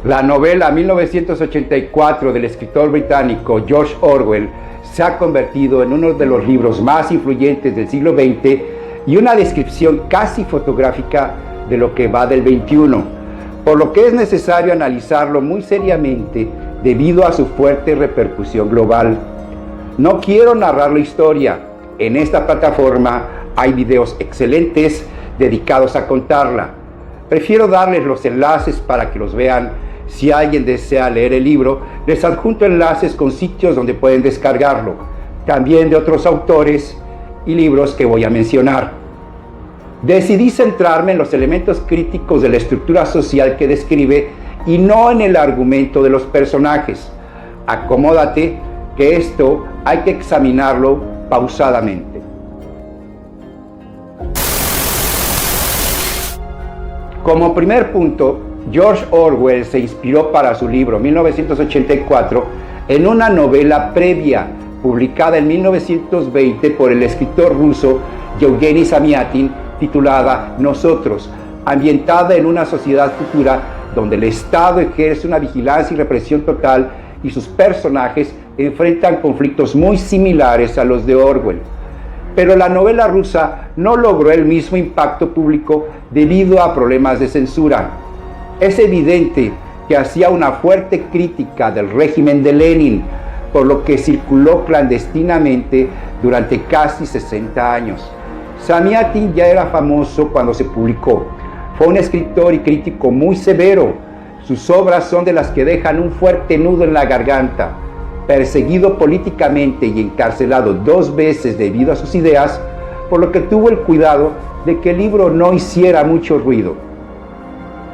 La novela 1984 del escritor británico George Orwell se ha convertido en uno de los libros más influyentes del siglo XX y una descripción casi fotográfica de lo que va del XXI, por lo que es necesario analizarlo muy seriamente debido a su fuerte repercusión global. No quiero narrar la historia. En esta plataforma hay videos excelentes dedicados a contarla. Prefiero darles los enlaces para que los vean. Si alguien desea leer el libro, les adjunto enlaces con sitios donde pueden descargarlo, también de otros autores y libros que voy a mencionar. Decidí centrarme en los elementos críticos de la estructura social que describe y no en el argumento de los personajes. Acomódate, que esto hay que examinarlo pausadamente. Como primer punto, George Orwell se inspiró para su libro 1984 en una novela previa publicada en 1920 por el escritor ruso Yevgeny Zamyatin, titulada Nosotros, ambientada en una sociedad futura donde el Estado ejerce una vigilancia y represión total y sus personajes enfrentan conflictos muy similares a los de Orwell. Pero la novela rusa no logró el mismo impacto público debido a problemas de censura. Es evidente que hacía una fuerte crítica del régimen de Lenin, por lo que circuló clandestinamente durante casi 60 años. Zamyatin ya era famoso cuando se publicó. Fue un escritor y crítico muy severo. Sus obras son de las que dejan un fuerte nudo en la garganta. Perseguido políticamente y encarcelado 2 veces debido a sus ideas, por lo que tuvo el cuidado de que el libro no hiciera mucho ruido.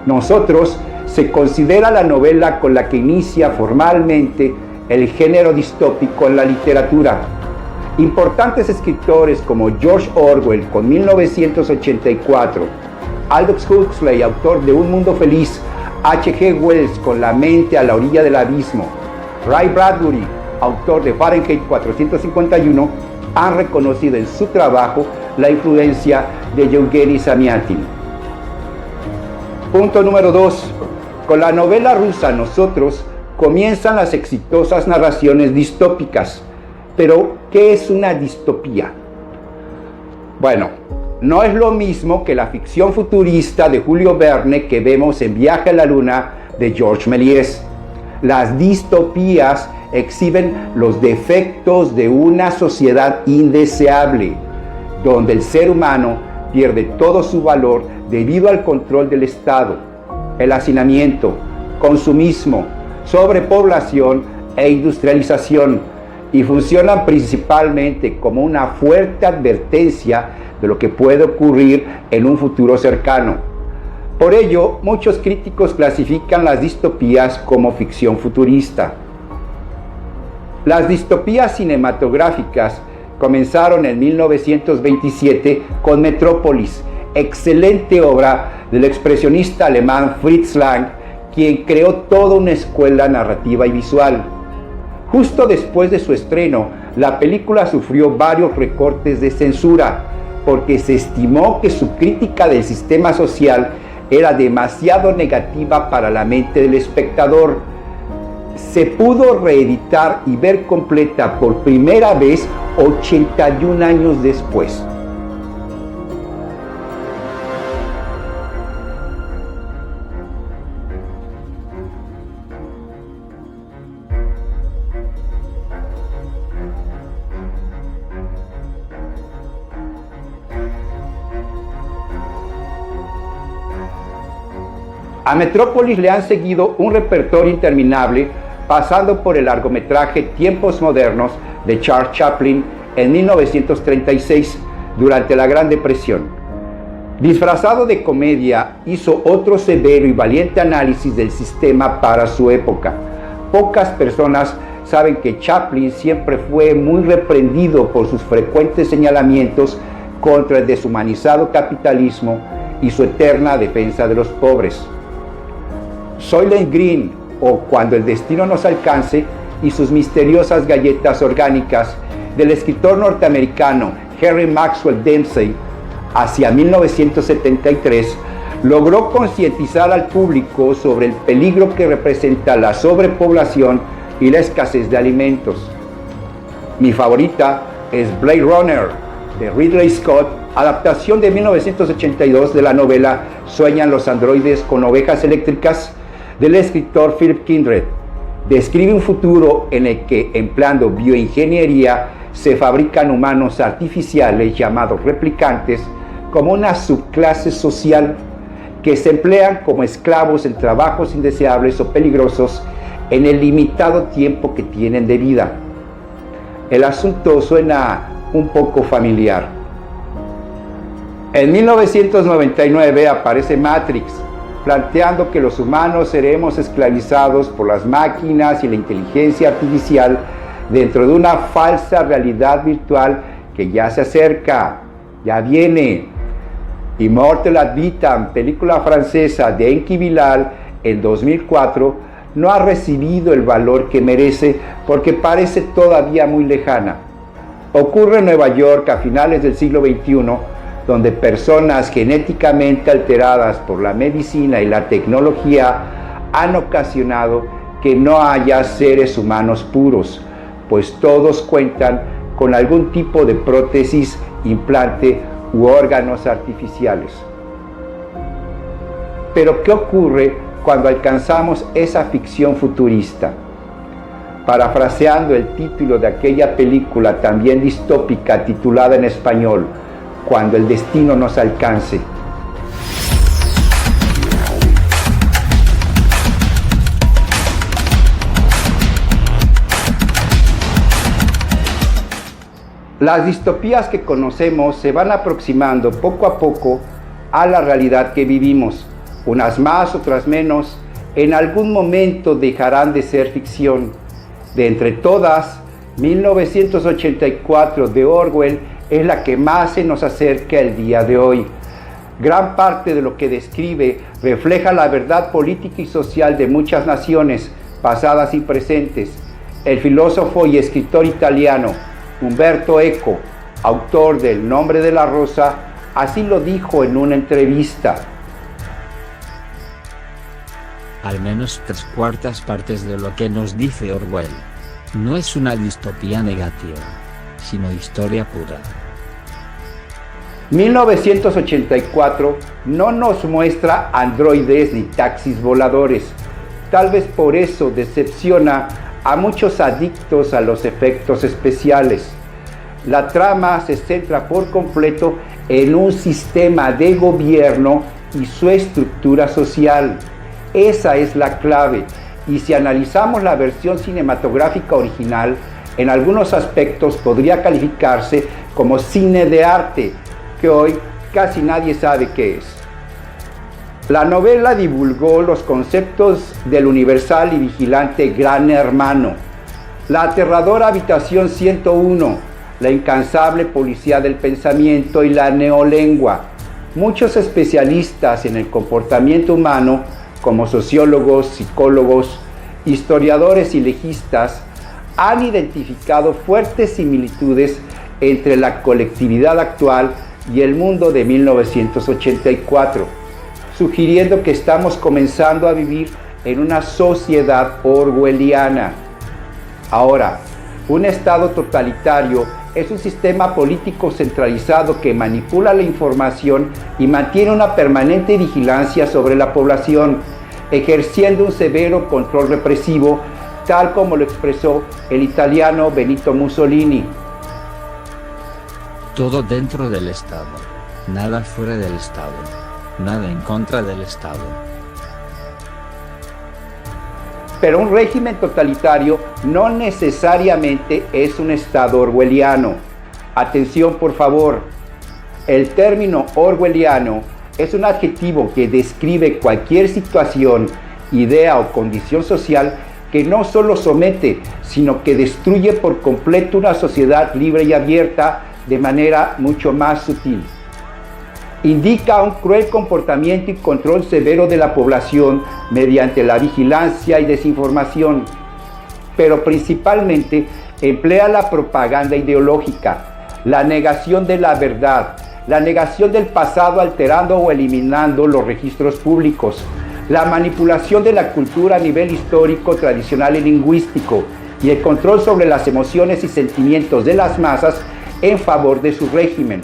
Nosotros se considera la novela con la que inicia formalmente el género distópico en la literatura. Importantes escritores como George Orwell con 1984, Aldous Huxley, autor de Un Mundo Feliz, H.G. Wells con La mente a la orilla del abismo, Ray Bradbury, autor de Fahrenheit 451, han reconocido en su trabajo la influencia de Yevgeny Zamyatin. Punto número 2. Con la novela rusa Nosotros comienzan las exitosas narraciones distópicas. Pero, ¿qué es una distopía? Bueno, no es lo mismo que la ficción futurista de Julio Verne que vemos en Viaje a la Luna de Georges Méliès. Las distopías exhiben los defectos de una sociedad indeseable, donde el ser humano pierde todo su valor debido al control del Estado, el hacinamiento, consumismo, sobrepoblación e industrialización, y funcionan principalmente como una fuerte advertencia de lo que puede ocurrir en un futuro cercano. Por ello, muchos críticos clasifican las distopías como ficción futurista. Las distopías cinematográficas comenzaron en 1927 con Metrópolis, excelente obra del expresionista alemán Fritz Lang, quien creó toda una escuela narrativa y visual. Justo después de su estreno, la película sufrió varios recortes de censura, porque se estimó que su crítica del sistema social era demasiado negativa para la mente del espectador. Se pudo reeditar y ver completa por primera vez 81 años después. A Metrópolis le han seguido un repertorio interminable, pasando por el largometraje Tiempos Modernos de Charles Chaplin en 1936, durante la Gran Depresión. Disfrazado de comedia, hizo otro severo y valiente análisis del sistema para su época. Pocas personas saben que Chaplin siempre fue muy reprendido por sus frecuentes señalamientos contra el deshumanizado capitalismo y su eterna defensa de los pobres. Soylent Green, o Cuando el destino nos alcance, y sus misteriosas galletas orgánicas, del escritor norteamericano Henry Maxwell Dempsey, hacia 1973, logró concientizar al público sobre el peligro que representa la sobrepoblación y la escasez de alimentos. Mi favorita es Blade Runner, de Ridley Scott, adaptación de 1982 de la novela Sueñan los androides con ovejas eléctricas, del escritor Philip Kindred. Describe un futuro en el que, empleando bioingeniería, se fabrican humanos artificiales llamados replicantes como una subclase social que se emplean como esclavos en trabajos indeseables o peligrosos en el limitado tiempo que tienen de vida. El asunto suena un poco familiar. En 1999 aparece Matrix, planteando que los humanos seremos esclavizados por las máquinas y la inteligencia artificial dentro de una falsa realidad virtual que ya se acerca, ya viene. Immortel ad Vitam, película francesa de Enki Bilal en 2004, no ha recibido el valor que merece porque parece todavía muy lejana. Ocurre en Nueva York a finales del siglo XXI, donde personas genéticamente alteradas por la medicina y la tecnología han ocasionado que no haya seres humanos puros, pues todos cuentan con algún tipo de prótesis, implante u órganos artificiales. Pero ¿qué ocurre cuando alcanzamos esa ficción futurista? Parafraseando el título de aquella película también distópica titulada en español, Cuando el destino nos alcance. Las distopías que conocemos se van aproximando poco a poco a la realidad que vivimos. Unas más, otras menos, en algún momento dejarán de ser ficción. De entre todas, 1984 de Orwell es la que más se nos acerca el día de hoy. Gran parte de lo que describe refleja la verdad política y social de muchas naciones, pasadas y presentes. El filósofo y escritor italiano Umberto Eco, autor del Nombre de la Rosa, así lo dijo en una entrevista. Al menos 3/4 partes de lo que nos dice Orwell no es una distopía negativa, sino historia pura. 1984 no nos muestra androides ni taxis voladores. Tal vez por eso decepciona a muchos adictos a los efectos especiales. La trama se centra por completo en un sistema de gobierno y su estructura social. Esa es la clave, y si analizamos la versión cinematográfica original, en algunos aspectos podría calificarse como cine de arte, que hoy casi nadie sabe qué es. La novela divulgó los conceptos del universal y vigilante Gran Hermano, la aterradora Habitación 101, la incansable policía del pensamiento y la neolengua. Muchos especialistas en el comportamiento humano, como sociólogos, psicólogos, historiadores y legistas, han identificado fuertes similitudes entre la colectividad actual y el mundo de 1984, sugiriendo que estamos comenzando a vivir en una sociedad orwelliana. Ahora, un Estado totalitario es un sistema político centralizado que manipula la información y mantiene una permanente vigilancia sobre la población, ejerciendo un severo control represivo, tal como lo expresó el italiano Benito Mussolini. Todo dentro del Estado, nada fuera del Estado, nada en contra del Estado. Pero un régimen totalitario no necesariamente es un Estado orwelliano. Atención, por favor. El término orwelliano es un adjetivo que describe cualquier situación, idea o condición social que no solo somete, sino que destruye por completo una sociedad libre y abierta de manera mucho más sutil. Indica un cruel comportamiento y control severo de la población mediante la vigilancia y desinformación, pero principalmente emplea la propaganda ideológica, la negación de la verdad, la negación del pasado alterando o eliminando los registros públicos, la manipulación de la cultura a nivel histórico, tradicional y lingüístico, y el control sobre las emociones y sentimientos de las masas en favor de su régimen.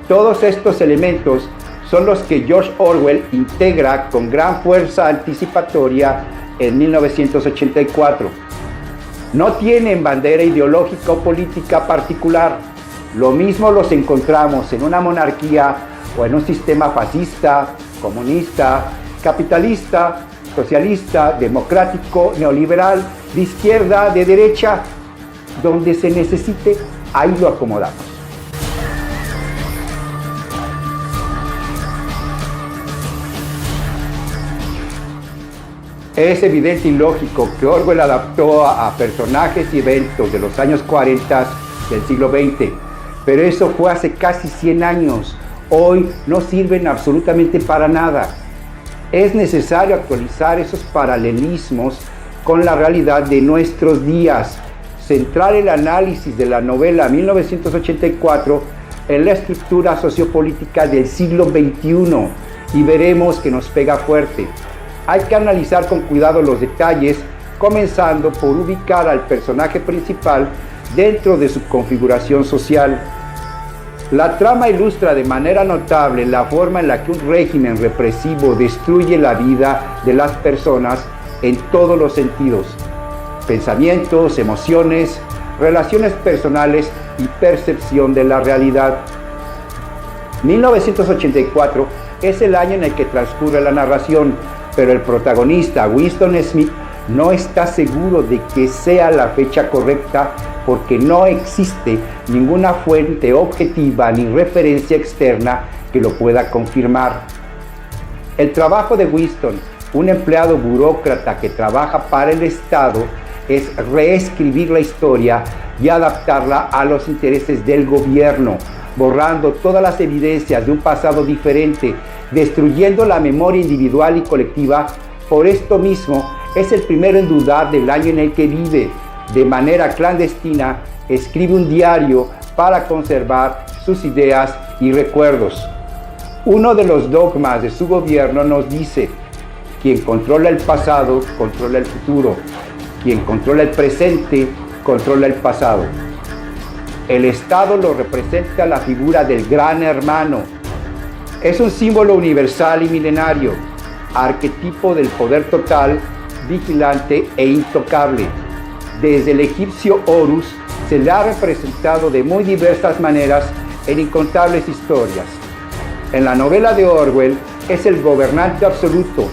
Todos estos elementos son los que George Orwell integra con gran fuerza anticipatoria en 1984. No tienen bandera ideológica o política particular. Lo mismo los encontramos en una monarquía o en un sistema fascista, comunista, capitalista, socialista, democrático, neoliberal, de izquierda, de derecha. Donde se necesite, ahí lo acomodamos. Es evidente y lógico que Orwell adaptó a personajes y eventos de los años 40 del siglo XX, pero eso fue hace casi 100 años. Hoy no sirven absolutamente para nada. Es necesario actualizar esos paralelismos con la realidad de nuestros días, centrar el análisis de la novela 1984 en la estructura sociopolítica del siglo XXI y veremos que nos pega fuerte. Hay que analizar con cuidado los detalles, comenzando por ubicar al personaje principal dentro de su configuración social. La trama ilustra de manera notable la forma en la que un régimen represivo destruye la vida de las personas en todos los sentidos: pensamientos, emociones, relaciones personales y percepción de la realidad. 1984 es el año en el que transcurre la narración, pero el protagonista, Winston Smith, no está seguro de que sea la fecha correcta porque no existe ninguna fuente objetiva ni referencia externa que lo pueda confirmar. El trabajo de Winston, un empleado burócrata que trabaja para el Estado, es reescribir la historia y adaptarla a los intereses del gobierno, borrando todas las evidencias de un pasado diferente, destruyendo la memoria individual y colectiva. Por esto mismo, es el primero en dudar del año en el que vive. De manera clandestina, escribe un diario para conservar sus ideas y recuerdos. Uno de los dogmas de su gobierno nos dice: quien controla el pasado, controla el futuro. Quien controla el presente, controla el pasado. El Estado lo representa la figura del Gran Hermano. Es un símbolo universal y milenario, arquetipo del poder total, vigilante e intocable. Desde el egipcio Horus se le ha representado de muy diversas maneras en incontables historias. En la novela de Orwell es el gobernante absoluto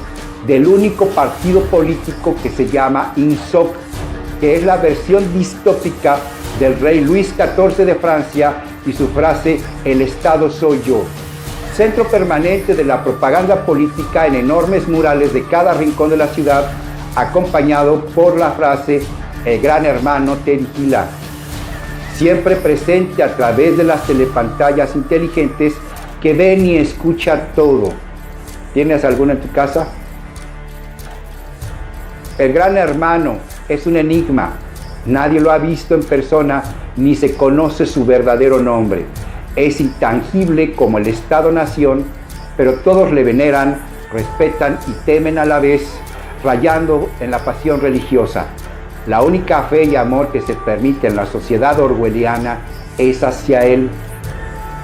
del único partido político que se llama INSOC, que es la versión distópica del rey Luis XIV de Francia y su frase "el Estado soy yo", centro permanente de la propaganda política en enormes murales de cada rincón de la ciudad, acompañado por la frase "el Gran Hermano te vigila", siempre presente a través de las telepantallas inteligentes que ven y escuchan todo. ¿Tienes alguna en tu casa? El Gran Hermano es un enigma. Nadie lo ha visto en persona ni se conoce su verdadero nombre. Es intangible como el Estado-nación, pero todos le veneran, respetan y temen a la vez, rayando en la pasión religiosa. La única fe y amor que se permite en la sociedad orwelliana es hacia él.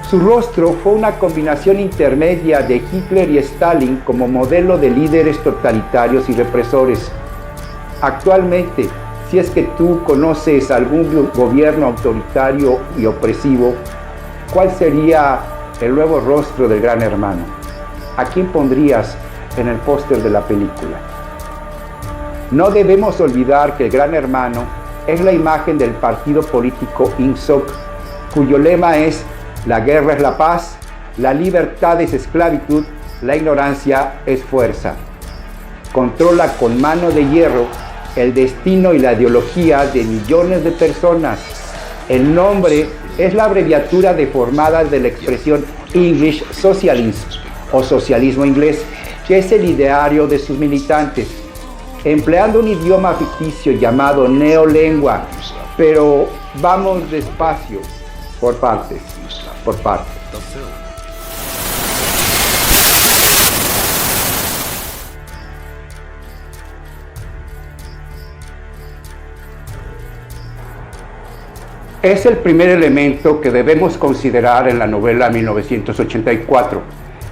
Su rostro fue una combinación intermedia de Hitler y Stalin como modelo de líderes totalitarios y represores. Actualmente, si es que tú conoces algún gobierno autoritario y opresivo, ¿cuál sería el nuevo rostro del Gran Hermano? ¿A quién pondrías en el póster de la película? No debemos olvidar que el Gran Hermano es la imagen del partido político INSOC, cuyo lema es: la guerra es la paz, la libertad es esclavitud, la ignorancia es fuerza. Controla con mano de hierro el destino y la ideología de millones de personas. El nombre es la abreviatura deformada de la expresión English Socialism o socialismo inglés, que es el ideario de sus militantes, empleando un idioma ficticio llamado neolengua. Pero vamos despacio, por partes. por parte. Es el primer elemento que debemos considerar en la novela 1984.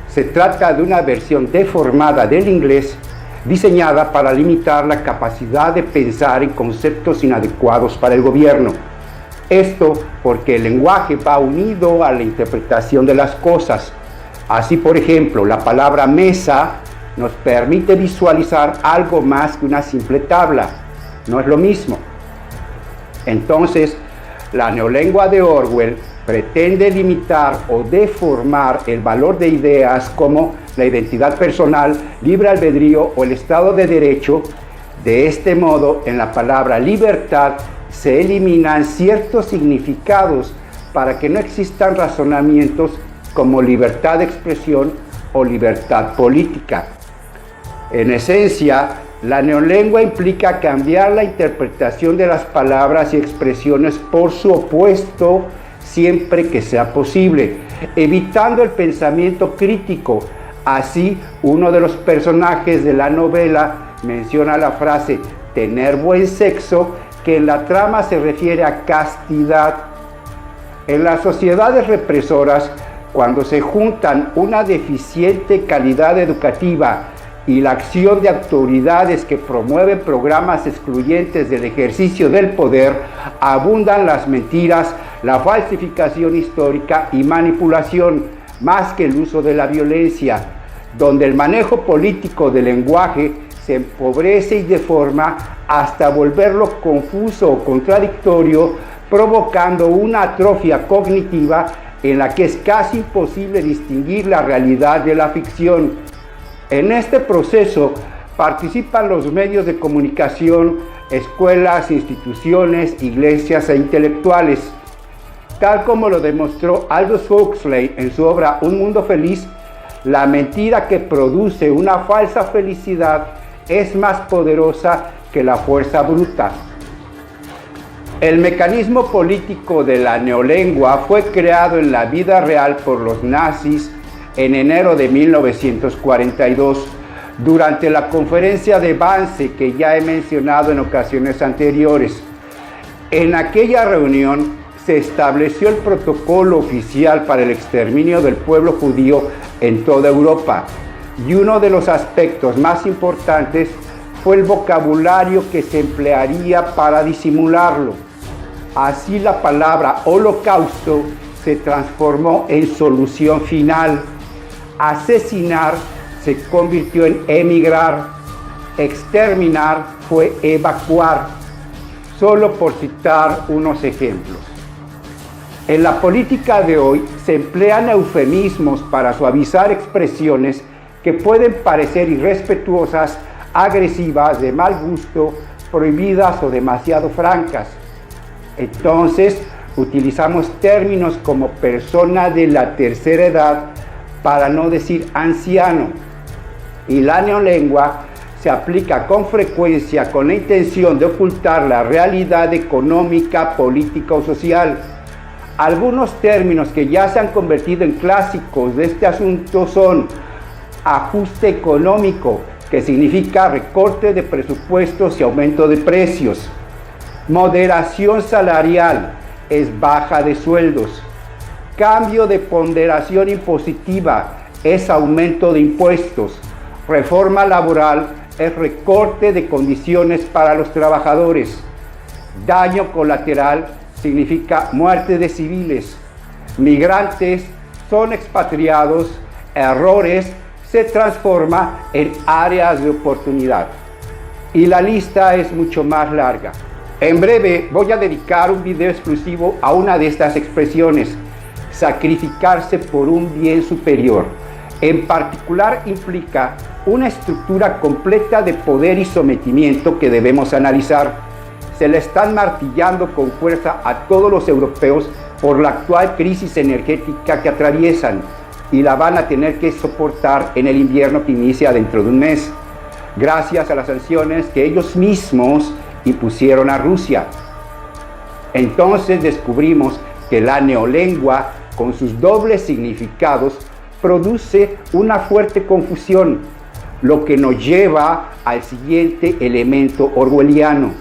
Se trata de una versión deformada del inglés diseñada para limitar la capacidad de pensar en conceptos inadecuados para el gobierno. Esto porque el lenguaje va unido a la interpretación de las cosas. Así, por ejemplo, la palabra mesa nos permite visualizar algo más que una simple tabla. No es lo mismo. Entonces, la neolengua de Orwell pretende limitar o deformar el valor de ideas como la identidad personal, libre albedrío o el Estado de Derecho. De este modo, en la palabra libertad se eliminan ciertos significados para que no existan razonamientos como libertad de expresión o libertad política. En esencia, la neolengua implica cambiar la interpretación de las palabras y expresiones por su opuesto siempre que sea posible, evitando el pensamiento crítico. Así, uno de los personajes de la novela menciona la frase tener buen sexo, que en la trama se refiere a castidad. En las sociedades represoras, cuando se juntan una deficiente calidad educativa y la acción de autoridades que promueven programas excluyentes del ejercicio del poder, abundan las mentiras, la falsificación histórica y manipulación, más que el uso de la violencia, donde el manejo político del lenguaje se empobrece y deforma hasta volverlo confuso o contradictorio, provocando una atrofia cognitiva en la que es casi imposible distinguir la realidad de la ficción. En este proceso participan los medios de comunicación, escuelas, instituciones, iglesias e intelectuales. Tal como lo demostró Aldous Huxley en su obra Un Mundo Feliz, la mentira que produce una falsa felicidad es más poderosa que la fuerza bruta. El mecanismo político de la neolengua fue creado en la vida real por los nazis en enero de 1942, durante la conferencia de Wannsee que ya he mencionado en ocasiones anteriores. En aquella reunión se estableció el protocolo oficial para el exterminio del pueblo judío en toda Europa, y uno de los aspectos más importantes fue el vocabulario que se emplearía para disimularlo. Así la palabra holocausto se transformó en solución final. Asesinar se convirtió en emigrar. Exterminar fue evacuar. Solo por citar unos ejemplos. En la política de hoy se emplean eufemismos para suavizar expresiones que pueden parecer irrespetuosas, agresivas, de mal gusto, prohibidas o demasiado francas. Entonces, utilizamos términos como persona de la tercera edad para no decir anciano. Y la neolengua se aplica con frecuencia con la intención de ocultar la realidad económica, política o social. Algunos términos que ya se han convertido en clásicos de este asunto son ajuste económico, que significa recorte de presupuestos y aumento de precios. Moderación salarial es baja de sueldos. Cambio de ponderación impositiva es aumento de impuestos. Reforma laboral es recorte de condiciones para los trabajadores. Daño colateral significa muerte de civiles. Migrantes son expatriados. Errores se transforma en áreas de oportunidad. Y la lista es mucho más larga. En breve voy a dedicar un video exclusivo a una de estas expresiones, sacrificarse por un bien superior. En particular implica una estructura completa de poder y sometimiento que debemos analizar. Se le están martillando con fuerza a todos los europeos por la actual crisis energética que atraviesan, y la van a tener que soportar en el invierno que inicia dentro de un mes, gracias a las sanciones que ellos mismos impusieron a Rusia. Entonces descubrimos que la neolengua con sus dobles significados, produce una fuerte confusión, lo que nos lleva al siguiente elemento orwelliano.